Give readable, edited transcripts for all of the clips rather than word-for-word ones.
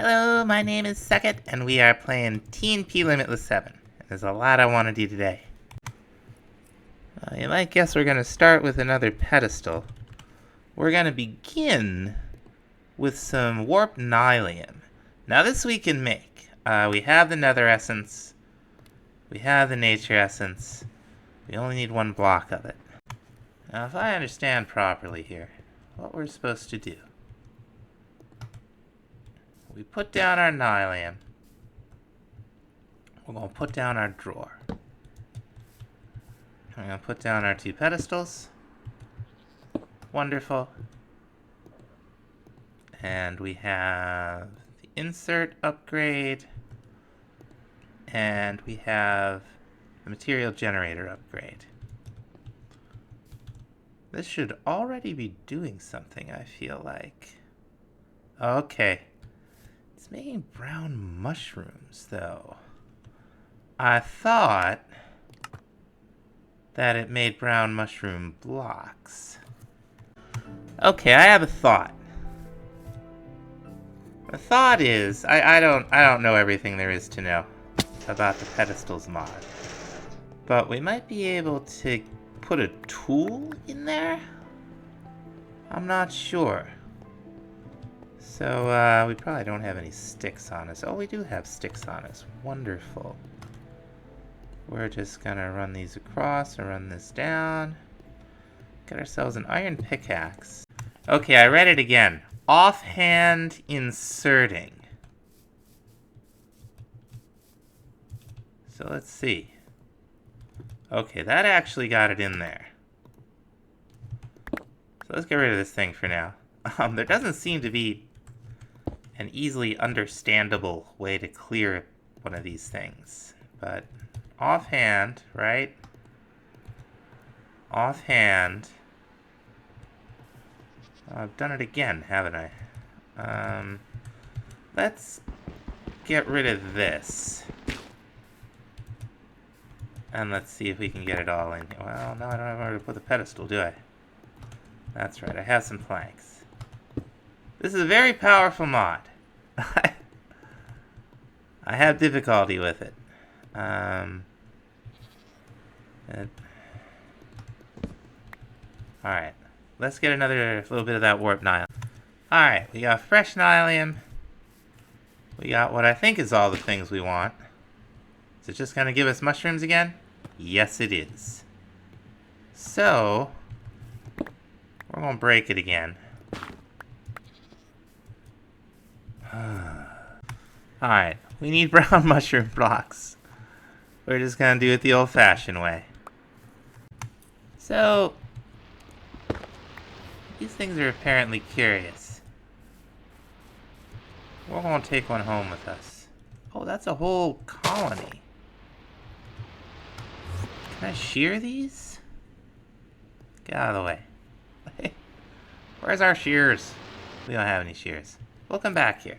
Hello, my name is Suckit, and we are playing TNP Limitless 7. There's a lot I want to do today. You might guess we're going to start with another pedestal. We're going to begin with some warp nylium. Now this we can make. We have the nether essence. We have the nature essence. We only need one block of it. Now if I understand properly here, what we're supposed to do. We put down our nylium. We're going to put down our drawer. I'm going to put down our two pedestals. Wonderful. And we have the insert upgrade. And we have the material generator upgrade. This should already be doing something, I feel like. Okay. It's making brown mushrooms, though. I thought that it made brown mushroom blocks. Okay, I have a thought. The thought is, I don't know everything there is to know about the pedestals mod, but we might be able to put a tool in there? I'm not sure. So, we probably don't have any sticks on us. Oh, we do have sticks on us. Wonderful. We're just gonna run these across and run this down. Get ourselves an iron pickaxe. Okay, I read it again. Offhand inserting. So let's see. Okay, that actually got it in there. So let's get rid of this thing for now. There doesn't seem to be an easily understandable way to clear one of these things. But offhand, right? Offhand. I've done it again, haven't I? Let's get rid of this. And let's see if we can get it all in here. Well, no, I don't have where to put the pedestal, do I? That's right, I have some planks. This is a very powerful mod. I have difficulty with it. Alright, let's get another little bit of that warp nylium. Alright, we got fresh nylium. We got what I think is all the things we want. Is it just gonna give us mushrooms again? Yes, it is. So, we're gonna break it again. Alright, we need brown mushroom blocks. We're just gonna do it the old-fashioned way. So, these things are apparently curious. We're gonna take one home with us. Oh, that's a whole colony. Can I shear these? Get out of the way. Where's our shears? We don't have any shears. We'll come back here.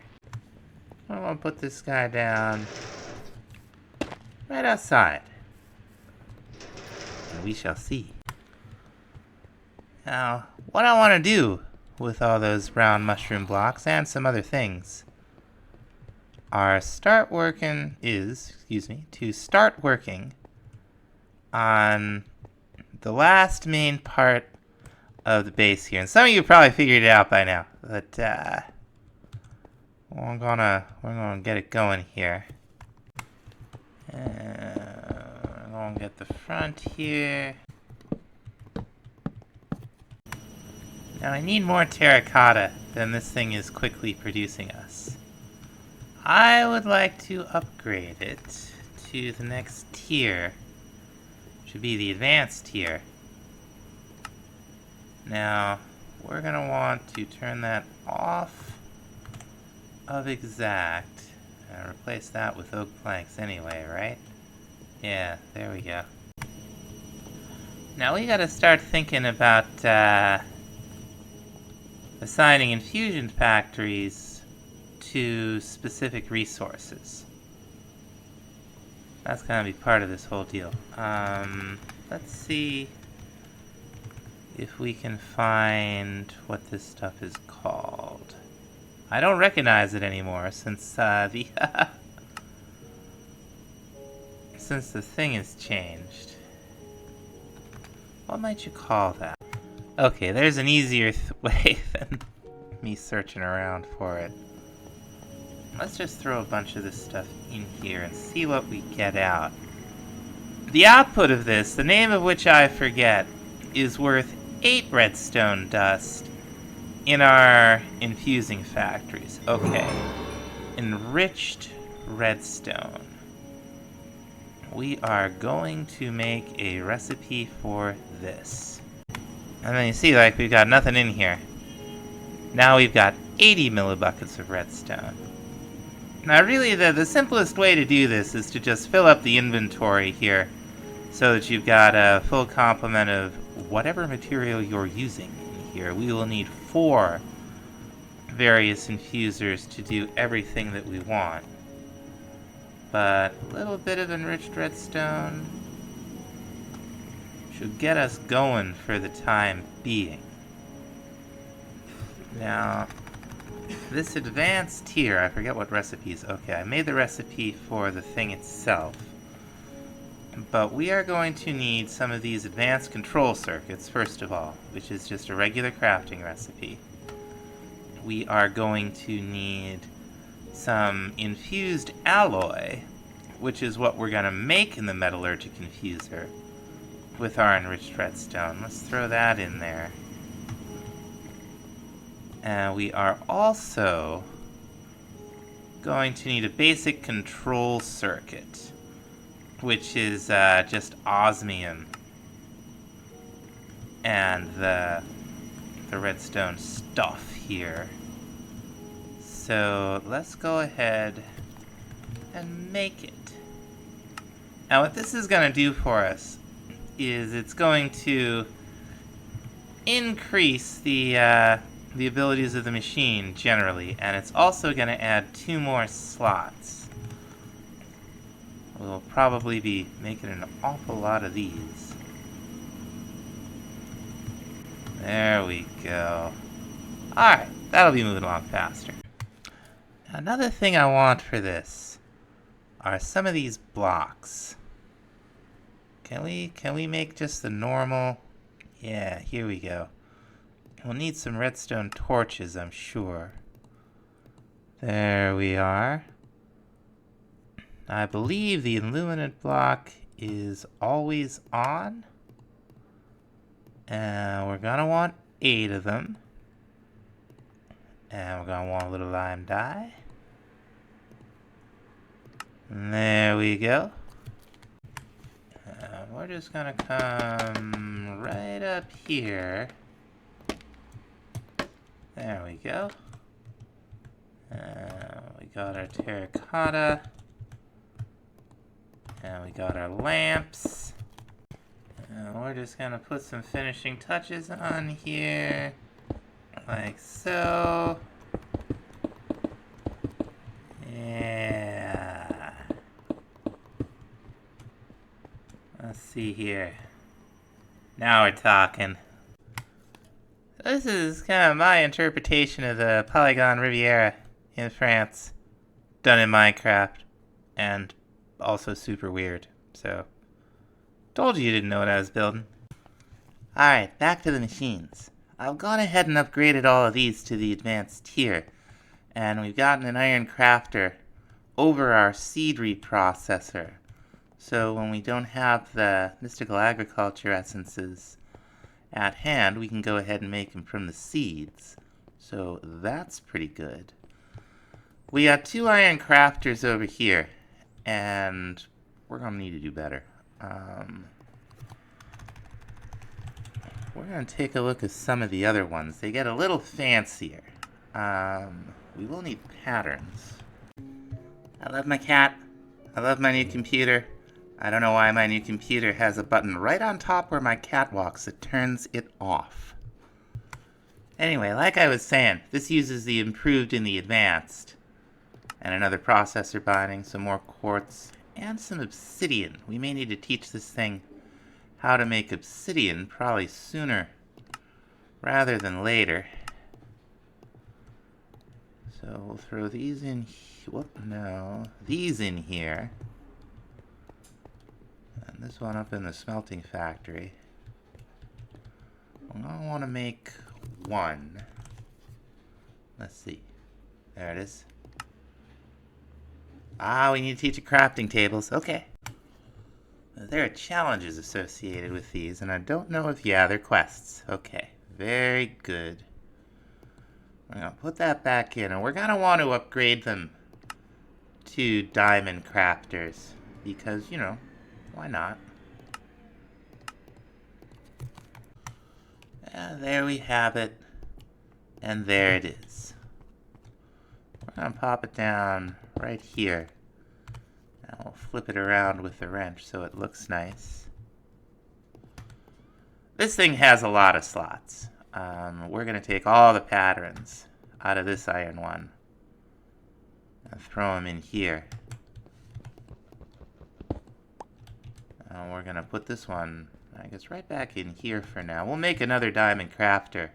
I'm gonna put this guy down right outside. And we shall see. Now, what I want to do with all those brown mushroom blocks and some other things are to start working on the last main part of the base here. And some of you probably figured it out by now, but we're gonna get it going here. We're gonna get the front here. Now I need more terracotta than this thing is quickly producing us. I would like to upgrade it to the next tier, which would be the advanced tier. Now, we're gonna want to turn that off of exact and replace that with oak planks anyway, right? Yeah, there we go. Now we gotta start thinking about assigning infusion factories to specific resources. That's gonna be part of this whole deal. Let's see if we can find what this stuff is called. I don't recognize it anymore since since the thing has changed. What might you call that? Okay, there's an easier way than me searching around for it. Let's just throw a bunch of this stuff in here and see what we get out. The output of this, the name of which I forget, is worth 8 redstone dust in our infusing factories. Okay. Enriched redstone. We are going to make a recipe for this. And then you see, like, we've got nothing in here. Now we've got 80 millibuckets of redstone. Now really, the simplest way to do this is to just fill up the inventory here so that you've got a full complement of whatever material you're using in here. We will need 4 various infusers to do everything that we want. But a little bit of enriched redstone should get us going for the time being. Now, this advanced tier, I forget what recipes. Okay, I made the recipe for the thing itself. But we are going to need some of these advanced control circuits, first of all, which is just a regular crafting recipe. We are going to need some infused alloy, which is what we're going to make in the metallurgic infuser with our enriched redstone. Let's throw that in there. And we are also going to need a basic control circuit, which is just osmium and the redstone stuff here. So let's go ahead and make it. Now what this is going to do for us is it's going to increase the abilities of the machine generally, and it's also going to add 2 more slots. We'll probably be making an awful lot of these. There we go. Alright, that'll be moving along faster. Another thing I want for this are some of these blocks. Can we make just the normal? Yeah, here we go. We'll need some redstone torches, I'm sure. There we are. I believe the illuminant block is always on. And we're gonna want 8 of them. And we're gonna want a little lime dye. And there we go. We're just gonna come right up here. There we go. We got our terracotta. And we got our lamps. And we're just gonna put some finishing touches on here. Like so. Yeah. Let's see here. Now we're talking. This is kind of my interpretation of the Polygon Riviera in France, done in Minecraft, and also super weird. So, told you didn't know what I was building. Alright, back to the machines. I've gone ahead and upgraded all of these to the advanced tier, and we've gotten an iron crafter over our seed reprocessor. So when we don't have the mystical agriculture essences at hand, we can go ahead and make them from the seeds. So that's pretty good. We got 2 iron crafters over here, and we're going to need to do better. We're going to take a look at some of the other ones. They get a little fancier. We will need patterns. I love my cat. I love my new computer. I don't know why my new computer has a button right on top where my cat walks that turns it off. Anyway, like I was saying, this uses the improved and the advanced. And another processor binding, some more quartz, and some obsidian. We may need to teach this thing how to make obsidian probably sooner rather than later. So we'll throw these in. Whoop, no. These in here. And this one up in the smelting factory. I want to make one. Let's see. There it is. Ah, we need to teach it crafting tables. Okay. There are challenges associated with these, and I don't know if, yeah, they're quests. Okay, very good. We're going to put that back in, and we're going to want to upgrade them to diamond crafters, because, you know, why not? And there we have it, and there it is. We're going to pop it down right here. Now we'll flip it around with the wrench so it looks nice. This thing has a lot of slots. We're going to take all the patterns out of this iron one and throw them in here. And we're going to put this one, I guess, right back in here for now. We'll make another diamond crafter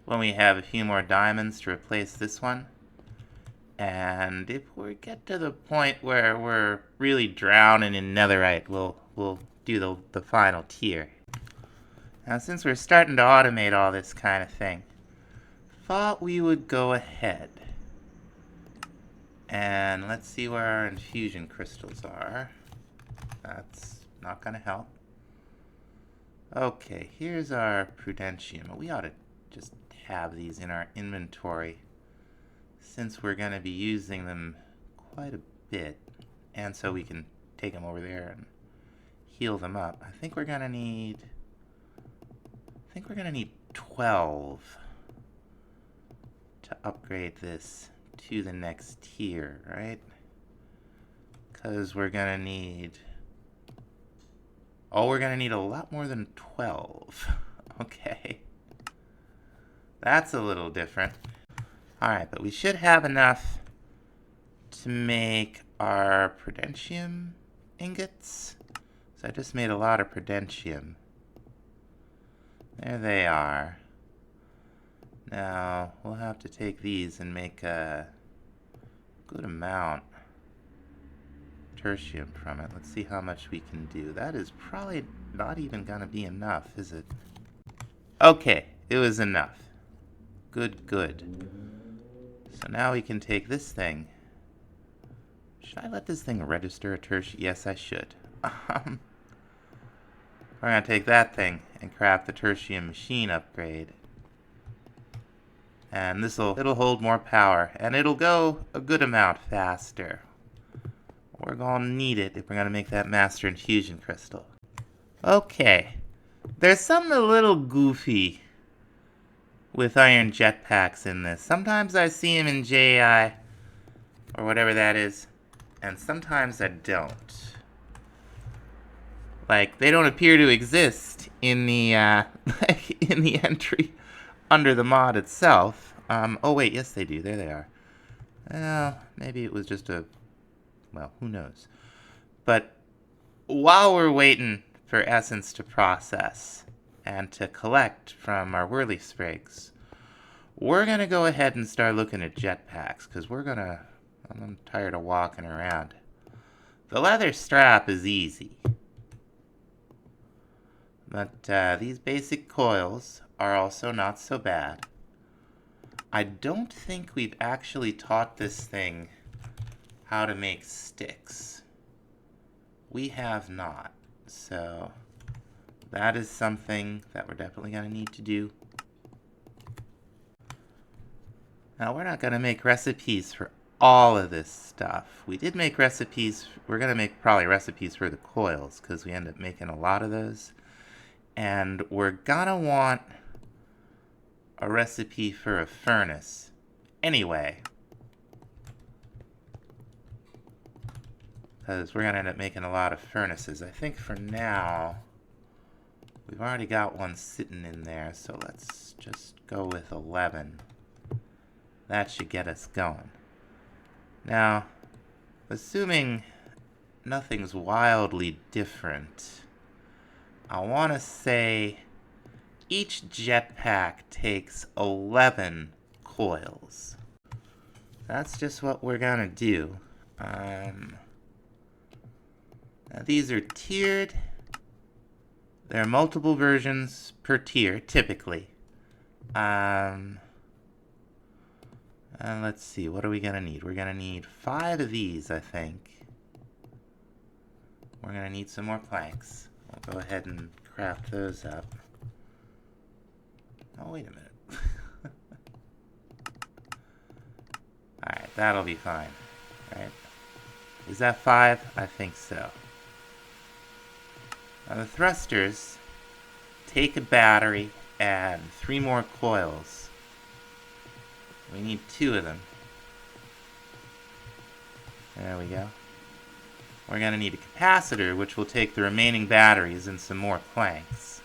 when we have a few more diamonds to replace this one. And if we get to the point where we're really drowning in netherite, we'll do the final tier. Now, since we're starting to automate all this kind of thing, thought we would go ahead and let's see where our infusion crystals are. That's not going to help. Okay, here's our prudentium. We ought to just have these in our inventory, since we're going to be using them quite a bit, and so we can take them over there and heal them up. I think we're going to need 12 to upgrade this to the next tier, right? Because we're going to need... Oh, we're going to need a lot more than 12. Okay. That's a little different. Alright, but we should have enough to make our prudentium ingots. So I just made a lot of prudentium. There they are. Now, we'll have to take these and make a good amount of tertium from it. Let's see how much we can do. That is probably not even going to be enough, is it? Okay, it was enough. Good, good. So now we can take this thing. Should I let this thing register a tertium? Yes, I should. We're going to take that thing and craft the tertium machine upgrade. And it'll hold more power, and it'll go a good amount faster. We're going to need it if we're going to make that master infusion crystal. Okay. There's something a little goofy with iron jetpacks in this. Sometimes I see them in JI, or whatever that is, and sometimes I don't. Like, they don't appear to exist in the in the entry under the mod itself. Oh wait, yes they do. There they are. Well, maybe it was just well, who knows. But while we're waiting for essence to process and to collect from our whirly sprigs, we're gonna go ahead and start looking at jetpacks, because I'm tired of walking around. The leather strap is easy. But these basic coils are also not so bad. I don't think we've actually taught this thing how to make sticks. We have not. So that is something that we're definitely going to need to do. Now, we're not going to make recipes for all of this stuff. We did make recipes. We're going to make probably recipes for the coils, because we end up making a lot of those. And we're gonna want a recipe for a furnace anyway, because we're gonna end up making a lot of furnaces. I think for now we've already got one sitting in there, so let's just go with 11. That should get us going. Now, assuming nothing's wildly different, I want to say each jetpack takes 11 coils. that's just what we're gonna do. Now these are tiered. There are multiple versions per tier, typically. And let's see, what are we gonna need? We're gonna need 5 of these, I think. We're gonna need some more planks. I'll go ahead and craft those up. Oh, wait a minute. Alright, that'll be fine. Right? Is that 5? I think so. Now the thrusters take a battery and 3 more coils. We need 2 of them. There we go. We're going to need a capacitor, which will take the remaining batteries and some more planks.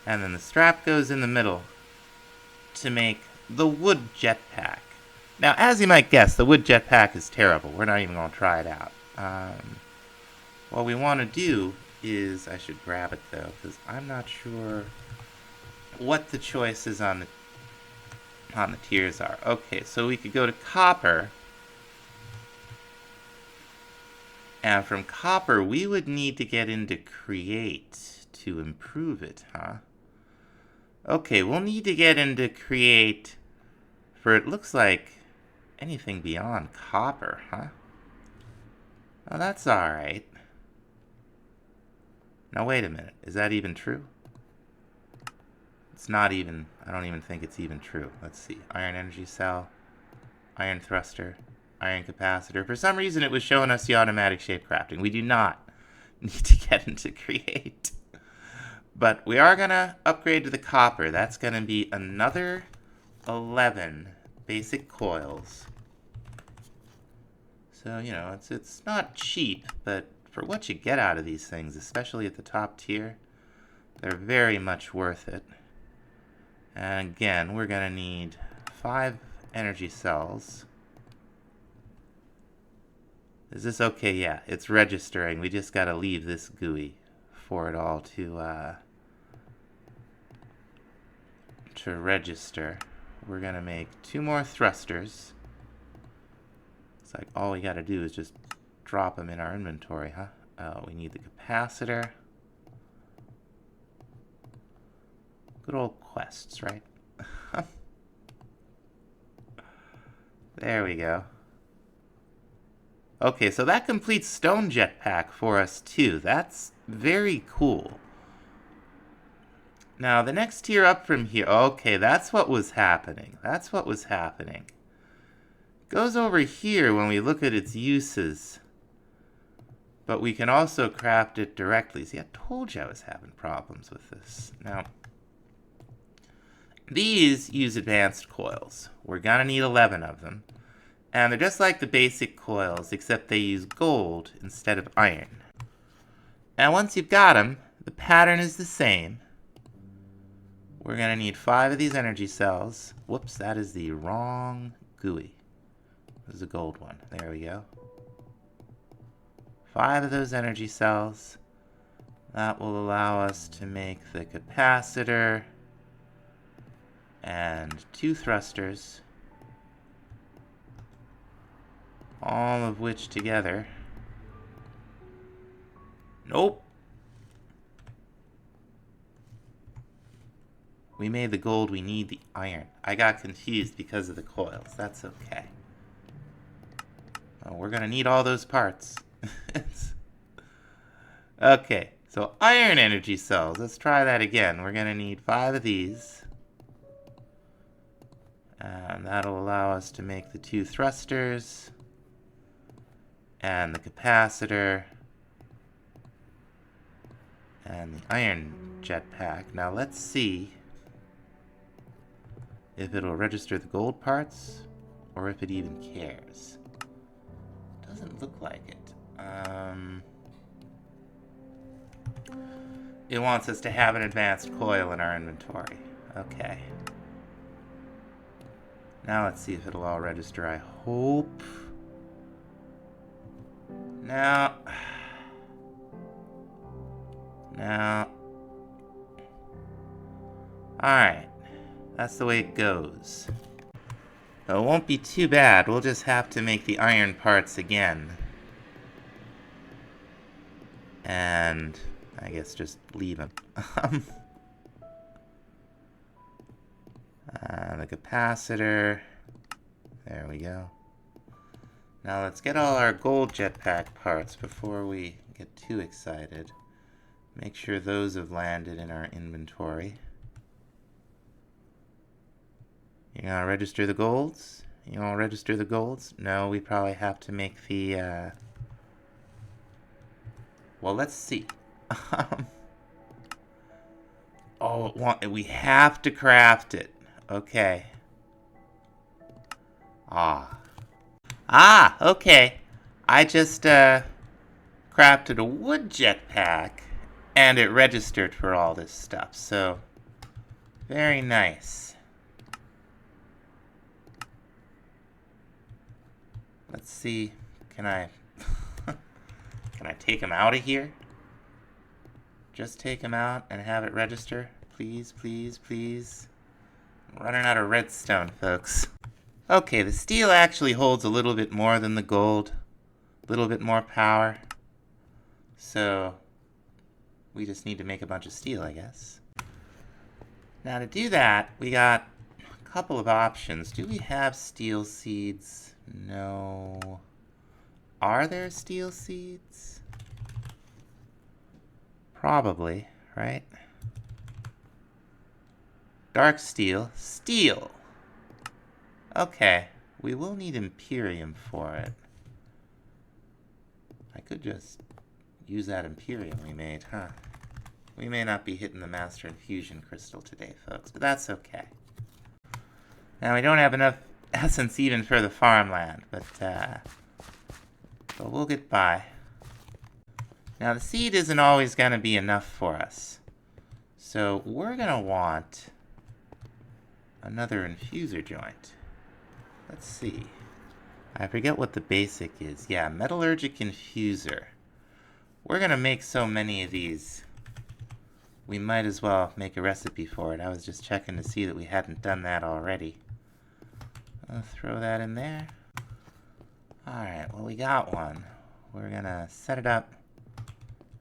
And then the strap goes in the middle to make the wood jetpack. Now, as you might guess, the wood jetpack is terrible. We're not even going to try it out. What we want to do is, I should grab it though, because I'm not sure what the choices on the tiers are. Okay, so we could go to copper. And from copper, we would need to get into create to improve it, huh? Okay, we'll need to get into create for, it looks like, anything beyond copper, huh? Oh, that's alright. Now wait a minute, is that even true? It's not even, I don't even think it's even true. Let's see, iron energy cell, iron thruster, iron capacitor. For some reason it was showing us the automatic shape crafting. We do not need to get into create. But we are gonna upgrade to the copper. That's gonna be another 11 basic coils. So, you know, it's not cheap, but for what you get out of these things, especially at the top tier, they're very much worth it. And again, we're going to need 5 energy cells. Is this okay? Yeah, it's registering. We just got to leave this GUI for it all to register. We're going to make 2 more thrusters. It's like all we got to do is just drop them in our inventory, huh? Oh, we need the capacitor. Good old quests, right? There we go. Okay, so that completes stone jetpack for us too. That's very cool. Now, the next tier up from here... Okay, that's what was happening. That's what was happening. Goes over here when we look at its uses. But we can also craft it directly. See, I told you I was having problems with this. Now, these use advanced coils. We're going to need 11 of them. And they're just like the basic coils, except they use gold instead of iron. And once you've got them, the pattern is the same. We're going to need 5 of these energy cells. Whoops, that is the wrong GUI. This is a gold one. There we go. 5 of those energy cells. That will allow us to make the capacitor and 2 thrusters, all of which together. Nope. We made the gold, we need the iron. I got confused because of the coils. That's okay. Oh, we're gonna need all those parts. Okay, so iron energy cells. Let's try that again. We're going to need 5 of these. And that'll allow us to make the 2 thrusters and the capacitor and the iron jetpack. Now let's see if it'll register the gold parts or if it even cares. Doesn't look like it. It wants us to have an advanced coil in our inventory. Okay. Now let's see if it'll all register. I hope. Now. Now. Alright. That's the way it goes. It won't be too bad. We'll just have to make the iron parts again. And I guess just leave them. The capacitor. There we go. Now let's get all our gold jetpack parts before we get too excited. Make sure those have landed in our inventory. You gonna register the golds? You gonna register the golds? No, we probably have to make the, well, let's see. Oh, we have to craft it. Okay. Okay. I just, crafted a wood jetpack, and it registered for all this stuff, so very nice. Let's see, can I take him out of here? Just take him out and have it register? Please, please, please. I'm running out of redstone, folks. Okay, the steel actually holds a little bit more than the gold. A little bit more power. So we just need to make a bunch of steel, I guess. Now to do that, we got a couple of options. Do we have steel seeds? No. Are there steel seeds? Probably, right? Dark steel. Steel! Okay, we will need Imperium for it. I could just use that Imperium we made, huh? We may not be hitting the Master Infusion Crystal today, folks, but that's okay. Now, we don't have enough essence even for the farmland, but we'll get by. Now, the seed isn't always going to be enough for us. So, we're going to want another infuser joint. Let's see. I forget what the basic is. Yeah, metallurgic infuser. We're going to make so many of these, we might as well make a recipe for it. I was just checking to see that we hadn't done that already. I'll throw that in there. Alright, well, we got one. We're going to set it up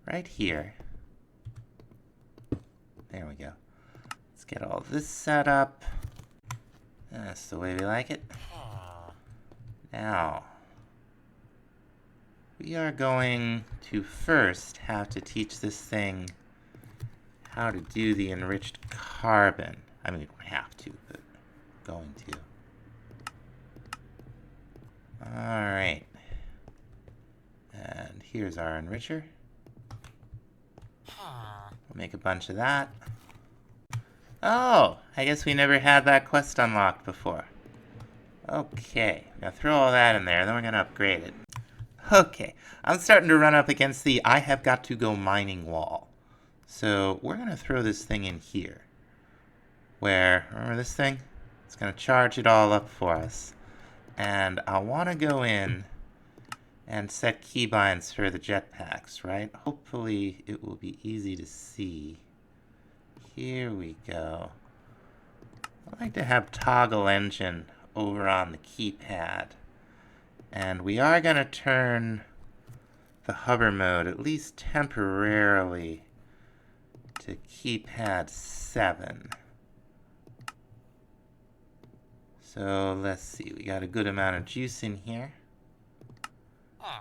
right here. There we go. Let's get all this set up. That's the way we like it. Now, we are going to first have to teach this thing how to do the enriched carbon. I mean, we don't have to, but going to. Alright. And here's our enricher. We'll make a bunch of that. Oh, I guess we never had that quest unlocked before. Okay, now throw all that in there, then we're going to upgrade it. Okay, I'm starting to run up against the I have got to go mining wall. So we're going to throw this thing in here. Where, remember this thing? It's going to charge it all up for us. And I want to go in and set keybinds for the jetpacks, right? Hopefully it will be easy to see. Here we go. I like to have toggle engine over on the keypad. And we are going to turn the hover mode, at least temporarily, to keypad 7. So let's see, we got a good amount of juice in here.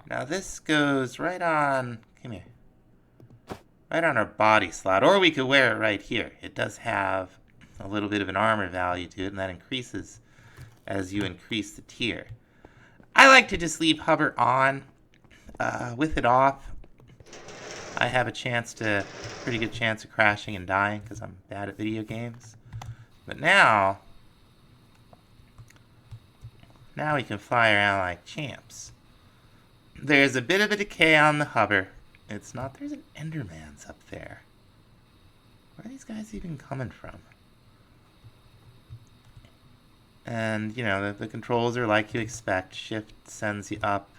Now this goes right on, come here, right on our body slot, or we could wear it right here. It does have a little bit of an armor value to it, and that increases as you increase the tier. I like to just leave hover on. With it off, I have a pretty good chance of crashing and dying because I'm bad at video games. But now we can fly around like champs. There's a bit of a decay on the hover. It's not, there's an Enderman's up there. Where are these guys even coming from? And, you know, the controls are like you expect. Shift sends you up.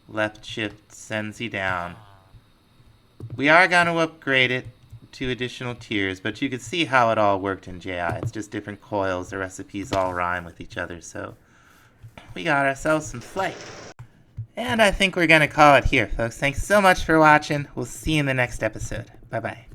Left shift sends you down. We are going to upgrade it 2 additional tiers, but you could see how it all worked in JI. It's just different coils. The recipes all rhyme with each other, so we got ourselves some flight. And I think we're going to call it here, folks. Thanks so much for watching. We'll see you in the next episode. Bye-bye.